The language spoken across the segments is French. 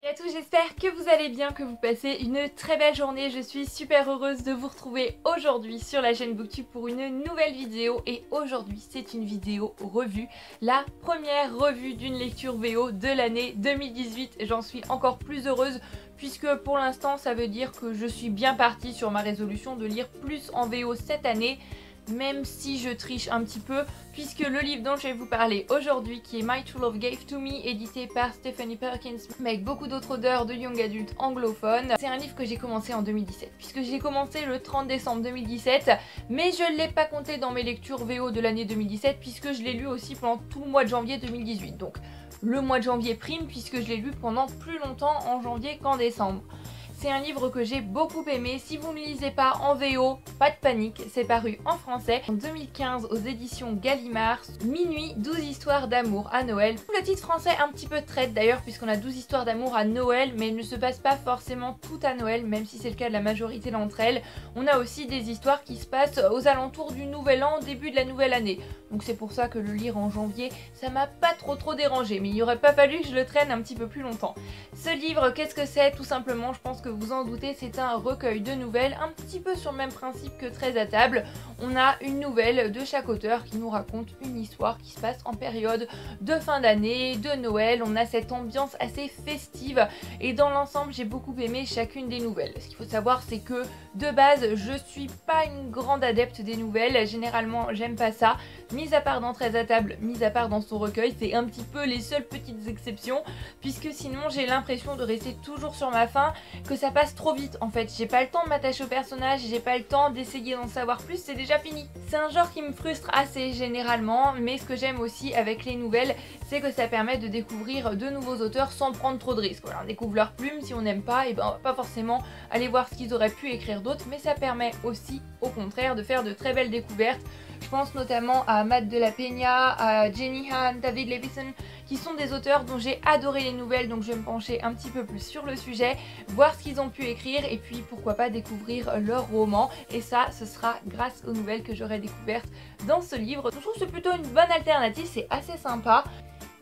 Salut à tous, j'espère que vous allez bien, que vous passez une très belle journée. Je suis super heureuse de vous retrouver aujourd'hui sur la chaîne Booktube pour une nouvelle vidéo. Et aujourd'hui, c'est une vidéo revue, la première revue d'une lecture VO de l'année 2018. J'en suis encore plus heureuse puisque pour l'instant, ça veut dire que je suis bien partie sur ma résolution de lire plus en VO cette année. Même si je triche un petit peu, puisque le livre dont je vais vous parler aujourd'hui, qui est My True Love Gave to Me, édité par Stephanie Perkins, mais avec beaucoup d'autres auteurs de young adultes anglophones, c'est un livre que j'ai commencé en 2017, puisque j'ai commencé le 30 décembre 2017, mais je ne l'ai pas compté dans mes lectures VO de l'année 2017, puisque je l'ai lu aussi pendant tout le mois de janvier 2018, donc le mois de janvier prime, puisque je l'ai lu pendant plus longtemps en janvier qu'en décembre. C'est un livre que j'ai beaucoup aimé. Si vous ne lisez pas en VO, pas de panique, c'est paru en français en 2015 aux éditions Gallimard. Minuit, 12 histoires d'amour à Noël. Le titre français un petit peu traite d'ailleurs puisqu'on a 12 histoires d'amour à Noël, mais il ne se passe pas forcément tout à Noël, même si c'est le cas de la majorité d'entre elles. On a aussi des histoires qui se passent aux alentours du nouvel an, début de la nouvelle année. Donc c'est pour ça que le lire en janvier, ça m'a pas trop dérangé, mais il aurait pas fallu que je le traîne un petit peu plus longtemps. Ce livre, qu'est-ce que c'est? Tout simplement, je pense que vous en doutez, c'est un recueil de nouvelles, un petit peu sur le même principe que 13 à table. On a une nouvelle de chaque auteur qui nous raconte une histoire qui se passe en période de fin d'année, de Noël. On a cette ambiance assez festive et dans l'ensemble, j'ai beaucoup aimé chacune des nouvelles. Ce qu'il faut savoir, c'est que de base, je suis pas une grande adepte des nouvelles. Généralement, j'aime pas ça. Mis à part dans 13 à table, mis à part dans son recueil, c'est un petit peu les seules petites exceptions, puisque sinon j'ai l'impression de rester toujours sur ma faim, que ça passe trop vite en fait. J'ai pas le temps de m'attacher au personnage, j'ai pas le temps d'essayer d'en savoir plus, c'est déjà fini. C'est un genre qui me frustre assez généralement, mais ce que j'aime aussi avec les nouvelles, c'est que ça permet de découvrir de nouveaux auteurs sans prendre trop de risques. Voilà, on découvre leur plume, si on n'aime pas, et ben on va pas forcément aller voir ce qu'ils auraient pu écrire d'autres, mais ça permet aussi au contraire de faire de très belles découvertes. Je pense notamment à Matt de la Peña, à Jenny Han, David Levison, qui sont des auteurs dont j'ai adoré les nouvelles, donc je vais me pencher un petit peu plus sur le sujet, voir ce qu'ils ont pu écrire et puis pourquoi pas découvrir leurs romans. Et ça, ce sera grâce aux nouvelles que j'aurai découvertes dans ce livre. Je trouve que c'est plutôt une bonne alternative, c'est assez sympa.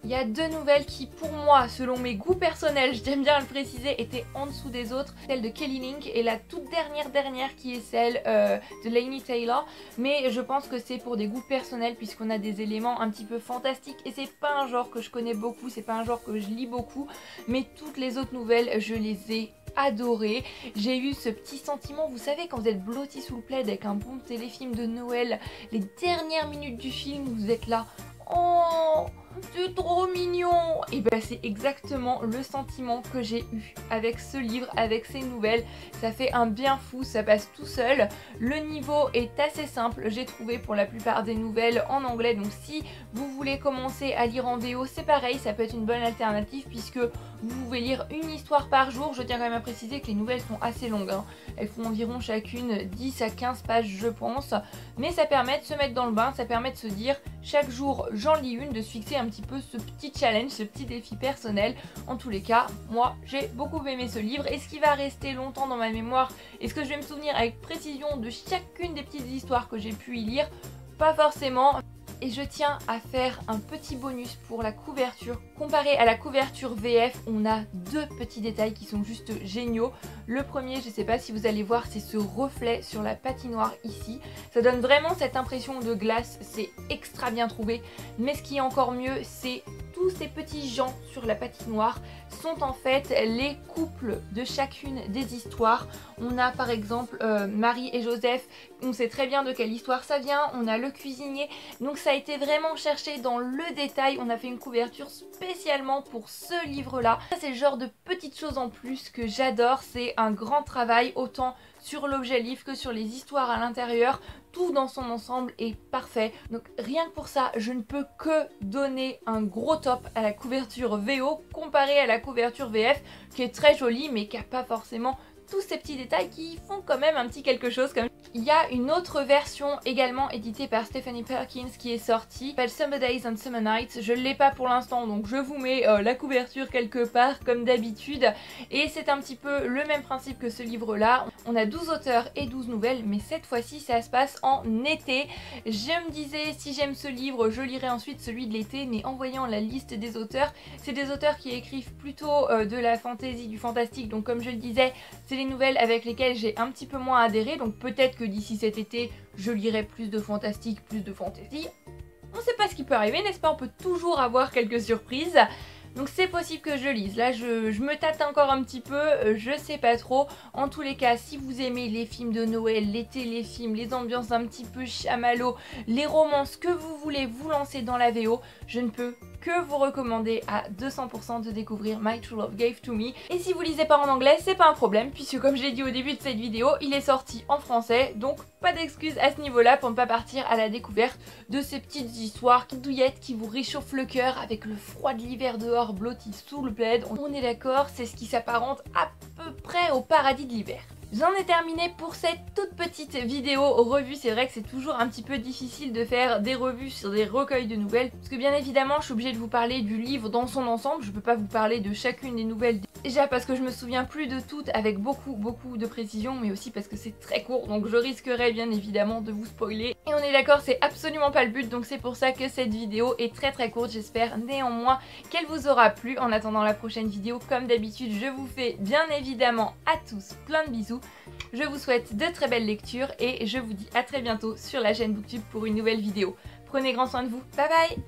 Il y a deux nouvelles qui, pour moi, selon mes goûts personnels, j'aime bien le préciser, étaient en dessous des autres. Celle de Kelly Link et la toute dernière qui est celle de Laini Taylor. Mais je pense que c'est pour des goûts personnels puisqu'on a des éléments un petit peu fantastiques. Et c'est pas un genre que je connais beaucoup, c'est pas un genre que je lis beaucoup. Mais toutes les autres nouvelles, je les ai adorées. J'ai eu ce petit sentiment, vous savez, quand vous êtes blotti sous le plaid avec un bon téléfilm de Noël, les dernières minutes du film, vous êtes là, oh, c'est trop mignon! Et ben c'est exactement le sentiment que j'ai eu avec ce livre, avec ces nouvelles. Ça fait un bien fou, ça passe tout seul. Le niveau est assez simple, j'ai trouvé pour la plupart des nouvelles en anglais. Donc si vous voulez commencer à lire en VO, c'est pareil, ça peut être une bonne alternative puisque vous pouvez lire une histoire par jour. Je tiens quand même à préciser que les nouvelles sont assez longues, hein. Elles font environ chacune 10 à 15 pages je pense. Mais ça permet de se mettre dans le bain, ça permet de se dire chaque jour j'en lis une, de se fixer un petit peu ce petit challenge, ce petit défi personnel. En tous les cas, moi j'ai beaucoup aimé ce livre. Est-ce qu'il va rester longtemps dans ma mémoire? Est-ce que je vais me souvenir avec précision de chacune des petites histoires que j'ai pu y lire? Pas forcément. Et je tiens à faire un petit bonus pour la couverture. Comparé à la couverture VF, on a deux petits détails qui sont juste géniaux. Le premier, je ne sais pas si vous allez voir, c'est ce reflet sur la patinoire ici. Ça donne vraiment cette impression de glace, c'est extra bien trouvé. Mais ce qui est encore mieux, c'est tous ces petits gens sur la patinoire sont en fait les couples de chacune des histoires. On a par exemple Marie et Joseph, on sait très bien de quelle histoire ça vient. On a le cuisinier, donc ça a été vraiment cherché dans le détail. On a fait une couverture spécialement pour ce livre là. C'est le genre de petites choses en plus que j'adore. C'est un grand travail autant sur l'objet livre que sur les histoires à l'intérieur. Tout dans son ensemble est parfait. Donc rien que pour ça, je ne peux que donner un gros top à la couverture VO comparée à la couverture VF qui est très jolie mais qui n'a pas forcément tous ces petits détails qui font quand même un petit quelque chose. Il y a une autre version également éditée par Stephanie Perkins qui est sortie, elle s'appelle Summer Days and Summer Nights. Je ne l'ai pas pour l'instant, donc je vous mets la couverture quelque part comme d'habitude. Et c'est un petit peu le même principe que ce livre là. On a 12 auteurs et 12 nouvelles, mais cette fois-ci ça se passe en été. Je me disais, si j'aime ce livre, je lirai ensuite celui de l'été, mais en voyant la liste des auteurs, c'est des auteurs qui écrivent plutôt de la fantasy, du fantastique, donc comme je le disais, c'est les nouvelles avec lesquelles j'ai un petit peu moins adhéré, donc peut-être que d'ici cet été, je lirai plus de fantastique, plus de fantasy. On sait pas ce qui peut arriver, n'est-ce pas? On peut toujours avoir quelques surprises. Donc c'est possible que je lise. Là je me tâte encore un petit peu, je sais pas trop. En tous les cas, si vous aimez les films de Noël, les téléfilms, les ambiances un petit peu chamallow, les romances que vous voulez vous lancer dans la VO, je ne peux que vous recommander à 200% de découvrir My True Love Gave to Me. Et si vous lisez pas en anglais, c'est pas un problème, puisque comme j'ai dit au début de cette vidéo, il est sorti en français, donc pas d'excuses à ce niveau-là pour ne pas partir à la découverte de ces petites histoires douillettes qui vous réchauffent le cœur avec le froid de l'hiver dehors blotti sous le plaid. On est d'accord, c'est ce qui s'apparente à peu près au paradis de l'hiver. J'en ai terminé pour cette toute petite vidéo revue. C'est vrai que c'est toujours un petit peu difficile de faire des revues sur des recueils de nouvelles, parce que bien évidemment je suis obligée de vous parler du livre dans son ensemble. Je peux pas vous parler de chacune des nouvelles déjà parce que je me souviens plus de toutes avec beaucoup de précision, mais aussi parce que c'est très court, donc je risquerais bien évidemment de vous spoiler. Et on est d'accord, c'est absolument pas le but, donc c'est pour ça que cette vidéo est très courte. J'espère néanmoins qu'elle vous aura plu. En attendant la prochaine vidéo, comme d'habitude, je vous fais bien évidemment à tous plein de bisous. Je vous souhaite de très belles lectures et je vous dis à très bientôt sur la chaîne Booktube pour une nouvelle vidéo. Prenez grand soin de vous, bye bye!